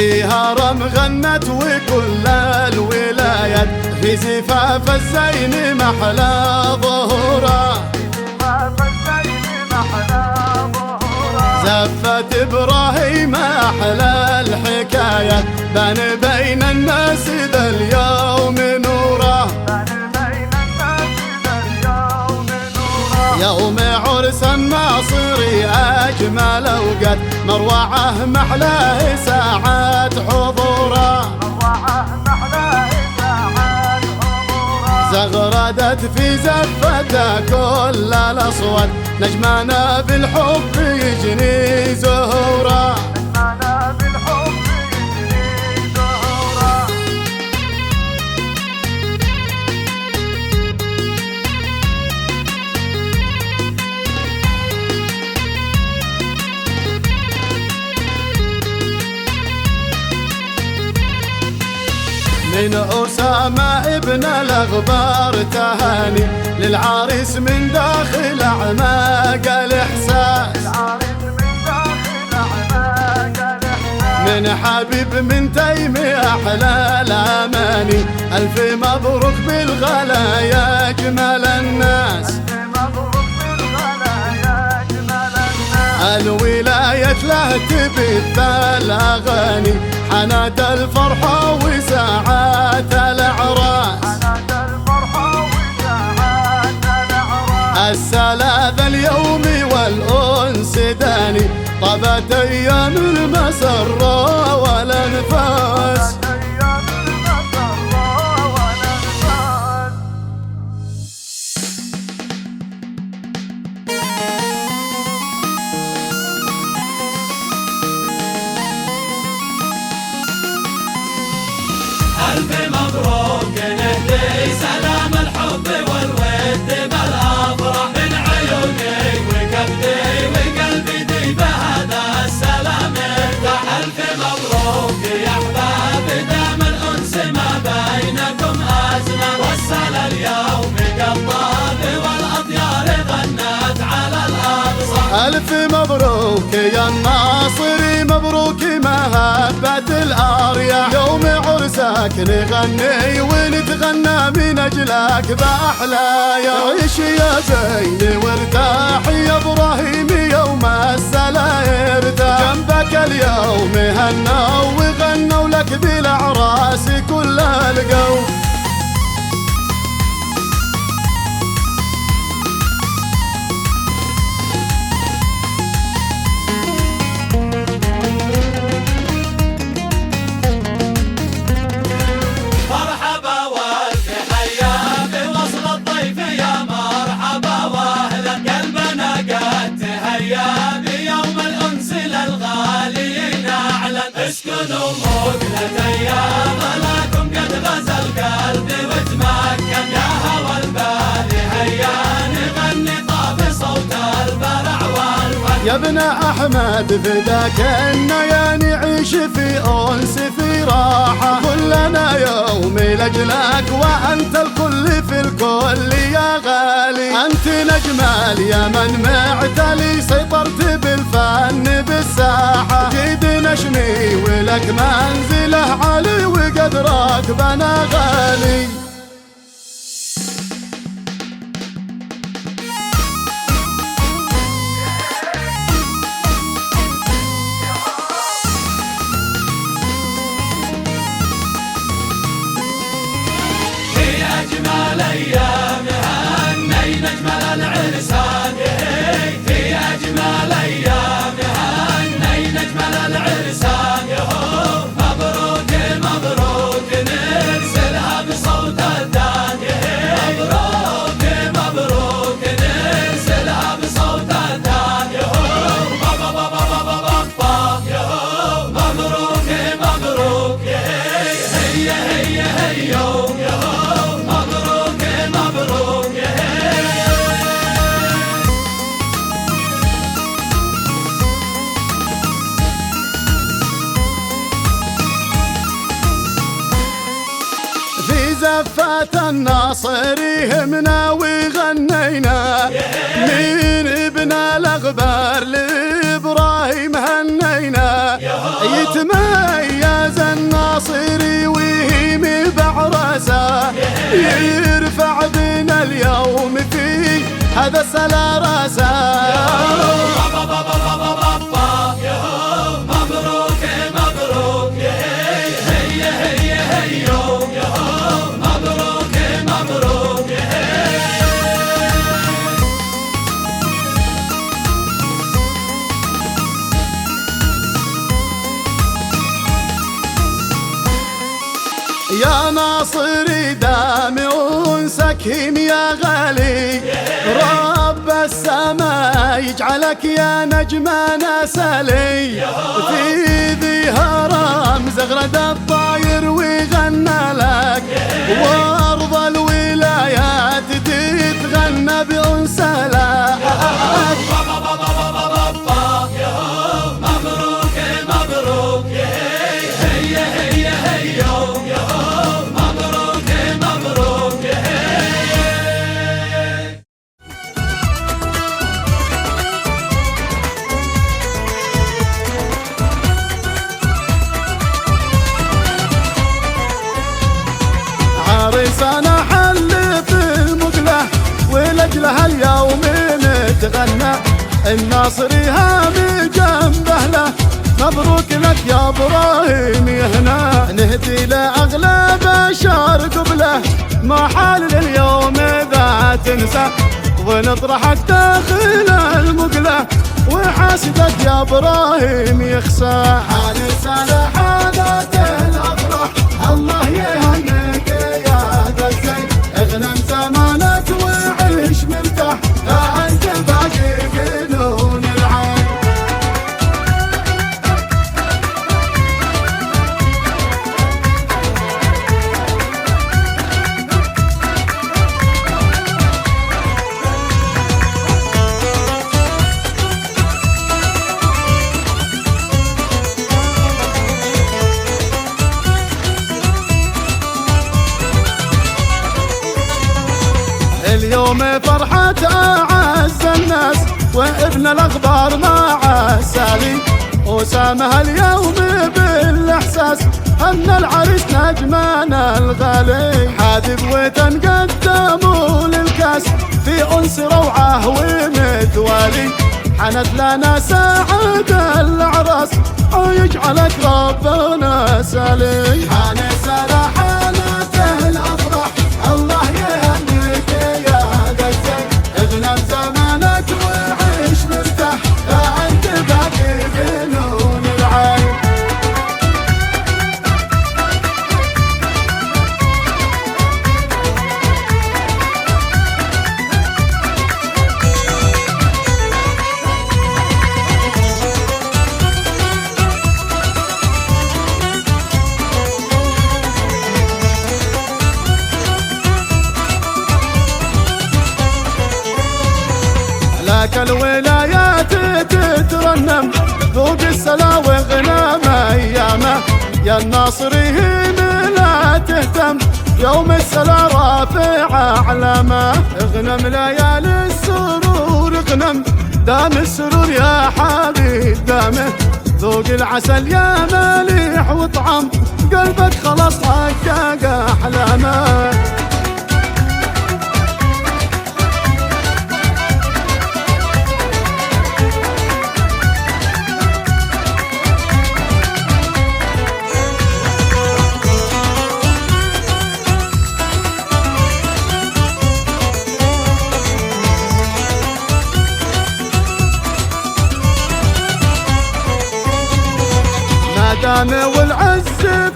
فيها رم غنت وكل الولايات، في زفاف الزين محلى ظهوره، زفت إبراهيم أحلى الحكاية، بان بين الناس ذا اليوم نوره، يوم عرس الناصري أجمل أوقات، مروعه محلاه ساعات حضوره، زغردت في زفته كل الأصوات، نجمنا بالحب يجني زهوره، من أسامة ابن الأغبار تهاني، للعريس من داخل أعماق الإحساس، من حبيب من تيم أحلى الأماني، ألف مبروك بالغلا يا أجمل الناس، الولاية له تبث الأغاني، حنات الفرحة وساعات الأعراس، السلاذ اليوم والأنس داني، طابت أيام المسرة والأنفاس. ألف مبروك نهدي سلام الحب والود بالأفراح، من عيوني وكبدي وقلبي دي بهذا السلام يفتح. ألف مبروك يا أحباب دام الأنس ما بينكم أزمة، وصل اليوم كالطاب والأطيار غنت على الأقصى. ألف مبروك يا الناصري، مبروك مهبة الأرياح، يوم عرسك نغني ونتغنى من أجلك بأحلى عيش يا زين وارتاح يا إبراهيم، يوم السلا يرتاح، جنبك اليوم هنوا وغنوا لك بالأعراس كل القوم. اسكنوا مقلة أيام لكم قد غزا القلب وتمكن، يا هوى البال هيا نغني طاب صوت البرع والفن. يا ابن أحمد فداك إننا نعيش في أنس في راحة، كلنا يوم لأجلك وأنت الكل في الكل يا غالي، أنت نجم اليمن معتلي، سيطرت بالفن بالساحة، جيد نشمي ولك منزله عالي وقدرك بنا غالي. في أجمل أيامها هني نجمل العرسان، في أجمل أيامها هني نجمل العرسان، مبروك مبروك نرسلها بصوت الدان، مبروك مبروك نرسلها بصوت الدان، مبروك مبروك هي هي هي مبروك مبروك في زفة الناصري همنا وغنينا، من ابن الأغبار لإبراهيم هنينا، يتميز هذا سلا راسه مبروك مبروك هيا هيا هيو مبروك مبروك يا ناصري دام أنسك يا غالي رب السماء يجعلك يا نجمنا سلي في ذي هرم زغرد الطاير ويغنى لك وارض الولايات تتغنى بأنس لك مبروك مبروك هيا هيا هيو مبروك مبروك عريسنا حل في المقلة ولجلها اليوم نتغنى الناصري هامي جنبه له مبروك لك يا ابراهيم يهنا نهدي لاغلى بشر قبله ما حال اليوم ذا تنسى ونطرحك داخل المقله وحاسدك يا ابراهيم يخسى عريسنا حالات الافراح الله يهنيك يا ذا الزين اغنم زمانك وعيش مرتاح لا انت باقي بنون العين اليوم فرحة أعز الناس وابن الأخبار مع السالي وسامها اليوم بالإحساس أن العريس نجمنا الغالي حادب وتنقدموا للكاس في أنس روعة ومتوالي حنت لنا ساعة الأعراس ويجعلك ربنا سالي حانس لحالته الأفراح الله يهنيك يا ذا الزين اغنم زمانك وعيش مرتاح لا انت باقي بنون العين لك الولايات تترنم ذوق السلا وغنم ايامه يا الناصري لا تهتم يوم السلا رافع اعلامه اغنم ليالي السرور اغنم دام السرور يا حبيب دامه ذوق العسل يا مليح وطعم قلبك خلاص حقق احلامه دام والعز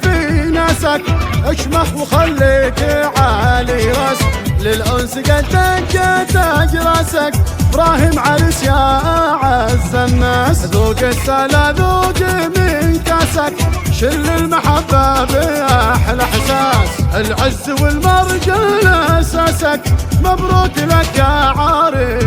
في ناسك اشمخ وخليك عالي راس للأنس قدك تاج راسك ابراهيم عريس يا اعز الناس ذوق السلا ذوق من كاسك شل المحبة بأحلى احساس العز والمرجل اساسك مبروك لك يا عريس